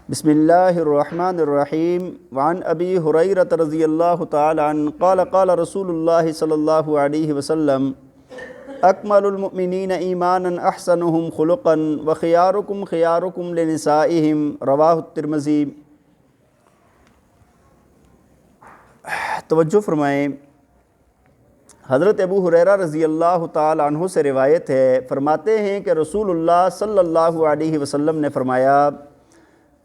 بسم اللہ الرحمن الرحیم وعن ابی ہریرہ رضی اللہ تعالی عنہ قال قال رسول اللہ صلی اللہ علیہ وسلم اکمل المؤمنین ایمانا احسنهم خلقا وخیارکم خیارکم لنسائہم رواہ الترمذی۔ توجہ فرمائیں، حضرت ابو ہریرہ رضی اللہ تعالی عنہ سے روایت ہے، فرماتے ہیں کہ رسول اللہ صلی اللہ علیہ وسلم نے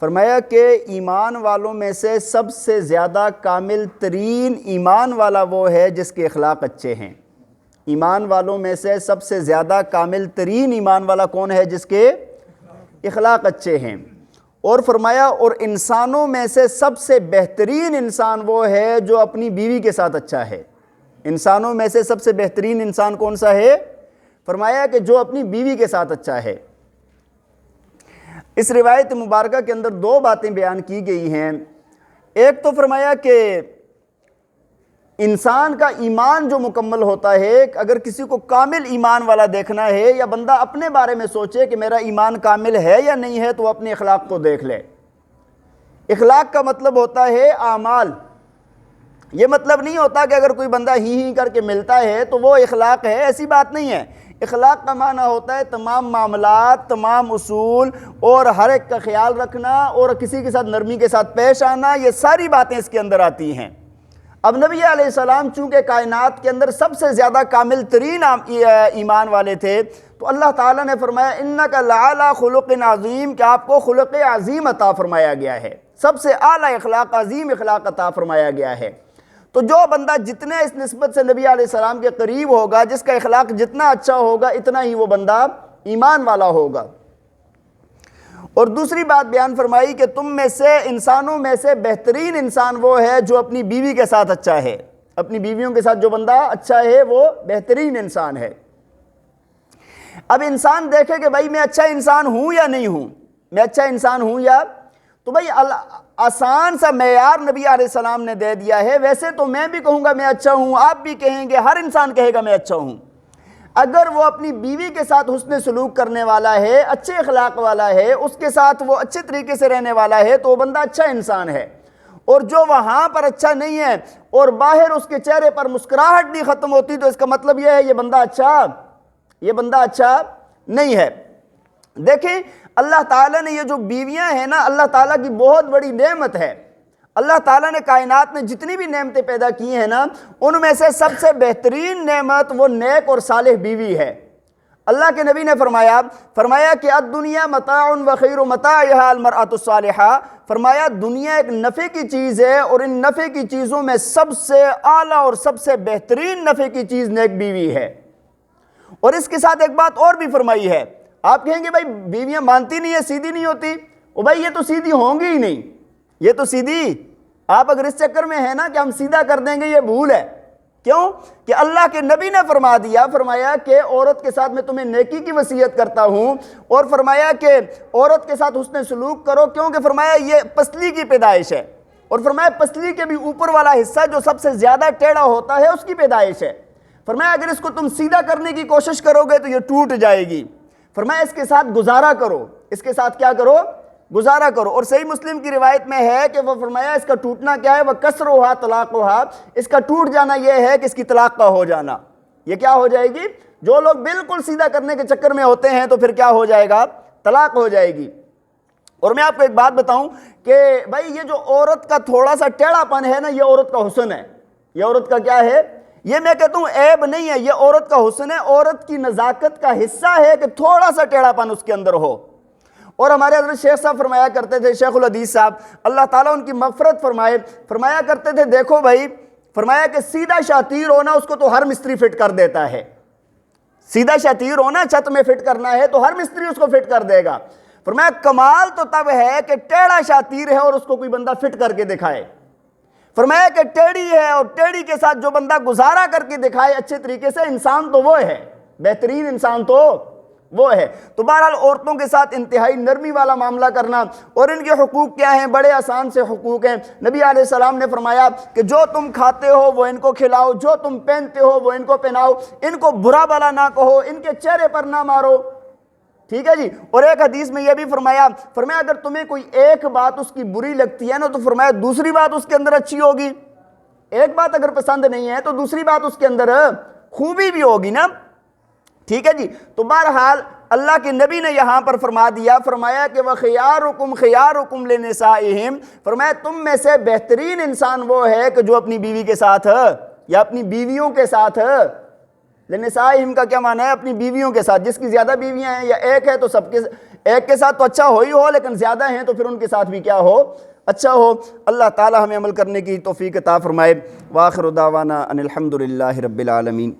فرمایا کہ ایمان والوں میں سے سب سے زیادہ کامل ترین ایمان والا وہ ہے جس کے اخلاق اچھے ہیں۔ ایمان والوں میں سے سب سے زیادہ کامل ترین ایمان والا کون ہے؟ جس کے اخلاق اچھے ہیں۔ اور فرمایا اور انسانوں میں سے سب سے بہترین انسان وہ ہے جو اپنی بیوی کے ساتھ اچھا ہے۔ انسانوں میں سے سب سے بہترین انسان کون سا ہے؟ فرمایا کہ جو اپنی بیوی کے ساتھ اچھا ہے۔ اس روایت مبارکہ کے اندر دو باتیں بیان کی گئی ہیں۔ ایک تو فرمایا کہ انسان کا ایمان جو مکمل ہوتا ہے، اگر کسی کو کامل ایمان والا دیکھنا ہے یا بندہ اپنے بارے میں سوچے کہ میرا ایمان کامل ہے یا نہیں ہے تو وہ اپنے اخلاق کو دیکھ لے۔ اخلاق کا مطلب ہوتا ہے اعمال۔ یہ مطلب نہیں ہوتا کہ اگر کوئی بندہ ہی کر کے ملتا ہے تو وہ اخلاق ہے، ایسی بات نہیں ہے۔ اخلاق کا معنی ہوتا ہے تمام معاملات، تمام اصول اور ہر ایک کا خیال رکھنا اور کسی کے ساتھ نرمی کے ساتھ پیش آنا، یہ ساری باتیں اس کے اندر آتی ہیں۔ اب نبی علیہ السلام چونکہ کائنات کے اندر سب سے زیادہ کامل ترین ایمان والے تھے تو اللہ تعالیٰ نے فرمایا انک لعلی خلق عظیم، کہ آپ کو خلق عظیم عطا فرمایا گیا ہے، سب سے اعلیٰ اخلاق، عظیم اخلاق عطا فرمایا گیا ہے۔ تو جو بندہ جتنے اس نسبت سے نبی علیہ السلام کے قریب ہوگا، جس کا اخلاق جتنا اچھا ہوگا، اتنا ہی وہ بندہ ایمان والا ہوگا۔ اور دوسری بات بیان فرمائی کہ تم میں سے انسانوں میں سے بہترین انسان وہ ہے جو اپنی بیوی کے ساتھ اچھا ہے۔ اپنی بیویوں کے ساتھ جو بندہ اچھا ہے وہ بہترین انسان ہے۔ اب انسان دیکھے کہ بھائی میں اچھا انسان ہوں یا نہیں ہوں، میں اچھا انسان ہوں یا، تو بھائی آسان سا معیار نبی علیہ السلام نے دے دیا ہے۔ ویسے تو میں بھی کہوں گا میں اچھا ہوں، آپ بھی کہیں گے، ہر انسان کہے گا میں اچھا ہوں۔ اگر وہ اپنی بیوی کے ساتھ حسن سلوک کرنے والا ہے، اچھے اخلاق والا ہے، اس کے ساتھ وہ اچھے طریقے سے رہنے والا ہے تو وہ بندہ اچھا انسان ہے۔ اور جو وہاں پر اچھا نہیں ہے اور باہر اس کے چہرے پر مسکراہٹ نہیں ختم ہوتی تو اس کا مطلب یہ ہے یہ بندہ اچھا نہیں ہے۔ دیکھیں اللہ تعالیٰ نے یہ جو بیویاں ہیں نا، اللہ تعالیٰ کی بہت بڑی نعمت ہے۔ اللہ تعالیٰ نے کائنات میں جتنی بھی نعمتیں پیدا کی ہیں نا، ان میں سے سب سے بہترین نعمت وہ نیک اور صالح بیوی ہے۔ اللہ کے نبی نے فرمایا کہ الدنیا متاع وخیر متاعها المرأة الصالحہ، فرمایا دنیا ایک نفع کی چیز ہے اور ان نفع کی چیزوں میں سب سے اعلیٰ اور سب سے بہترین نفع کی چیز نیک بیوی ہے۔ اور اس کے ساتھ ایک بات اور بھی فرمائی ہے۔ آپ کہیں گے بھائی بیویاں مانتی نہیں ہے، سیدھی نہیں ہوتی، وہ بھائی یہ تو سیدھی ہوں گی ہی نہیں، یہ تو سیدھی، آپ اگر اس چکر میں ہیں نا کہ ہم سیدھا کر دیں گے، یہ بھول ہے۔ کیوں کہ اللہ کے نبی نے فرمایا کہ عورت کے ساتھ میں تمہیں نیکی کی وصیت کرتا ہوں، اور فرمایا کہ عورت کے ساتھ حسن سلوک کرو، کیونکہ فرمایا یہ پسلی کی پیدائش ہے، اور فرمایا پسلی کے بھی اوپر والا حصہ جو سب سے زیادہ ٹیڑھا ہوتا ہے اس کی پیدائش ہے۔ فرمایا اگر اس کو تم سیدھا کرنے کی کوشش کرو گے تو یہ ٹوٹ جائے گی۔ فرمایا اس کے ساتھ گزارا کرو، اس کے ساتھ کیا کرو؟ گزارا کرو۔ اور صحیح مسلم کی روایت میں ہے کہ وہ فرمایا اس کا ٹوٹنا کیا ہے؟ وہ کسرھا طلاقھا، اس کا ٹوٹ جانا یہ ہے کہ اس کی طلاق کا ہو جانا۔ یہ کیا ہو جائے گی؟ جو لوگ بالکل سیدھا کرنے کے چکر میں ہوتے ہیں تو پھر کیا ہو جائے گا؟ طلاق ہو جائے گی۔ اور میں آپ کو ایک بات بتاؤں کہ بھائی یہ جو عورت کا تھوڑا سا ٹیڑھا پن ہے نا، یہ عورت کا حسن ہے۔ یہ عورت کا کیا ہے؟ یہ میں کہتا ہوں عیب نہیں ہے، یہ عورت کا حسن ہے، عورت کی نزاکت کا حصہ ہے کہ تھوڑا سا ٹیڑھا پن اس کے اندر ہو۔ اور ہمارے حضرت شیخ صاحب فرمایا کرتے تھے، شیخ الحدیث صاحب اللہ تعالیٰ ان کی مغفرت فرمایا کرتے تھے، دیکھو بھائی، فرمایا کہ سیدھا شاتیر ہونا اس کو تو ہر مستری فٹ کر دیتا ہے۔ سیدھا شاتیر ہونا، چھت میں فٹ کرنا ہے تو ہر مستری اس کو فٹ کر دے گا۔ فرمایا کمال تو تب ہے کہ ٹیڑھا شاتیر ہے اور اس کو کوئی بندہ فٹ کر کے دکھائے۔ فرمایا کہ ٹیڑھی ہے اور ٹیڑھی کے ساتھ جو بندہ گزارا کر کے دکھائے اچھے طریقے سے، انسان تو وہ ہے، بہترین انسان تو وہ ہے۔ تو بہرحال عورتوں کے ساتھ انتہائی نرمی والا معاملہ کرنا، اور ان کے حقوق کیا ہیں؟ بڑے آسان سے حقوق ہیں۔ نبی علیہ السلام نے فرمایا کہ جو تم کھاتے ہو وہ ان کو کھلاؤ، جو تم پہنتے ہو وہ ان کو پہناؤ، ان کو برا بھلا نہ کہو، ان کے چہرے پر نہ مارو، ٹھیک ہے جی. اور ایک حدیث میں یہ بھی فرمایا اگر تمہیں کوئی ایک بات اس کی بری لگتی ہے نا تو فرمایا دوسری بات اس کے اندر اچھی ہوگی. ایک بات اگر پسند نہیں ہے تو دوسری بات اس کے اندر خوبی بھی ہوگی نا. ٹھیک ہے جی. تو بہرحال اللہ کے نبی نے یہاں پر فرمایا کہ وَخِيَارُكُمْ خِيَارُكُمْ لِنِسَائِهِمْ, فرمایا تم میں سے بہترین انسان وہ ہے کہ جو اپنی بیوی کے ساتھ یا اپنی بیویوں کے ساتھ, لِنِسَائِهِمْ کا کیا معنی ہے, اپنی بیویوں کے ساتھ. جس کی زیادہ بیویاں ہیں یا ایک ہے تو سب کے ایک کے ساتھ تو اچھا ہو ہی ہو, لیکن زیادہ ہیں تو پھر ان کے ساتھ بھی کیا ہو, اچھا ہو. اللہ تعالی ہمیں عمل کرنے کی توفیق عطا فرمائے. وآخر دعوانا ان الحمد للہ رب العالمین.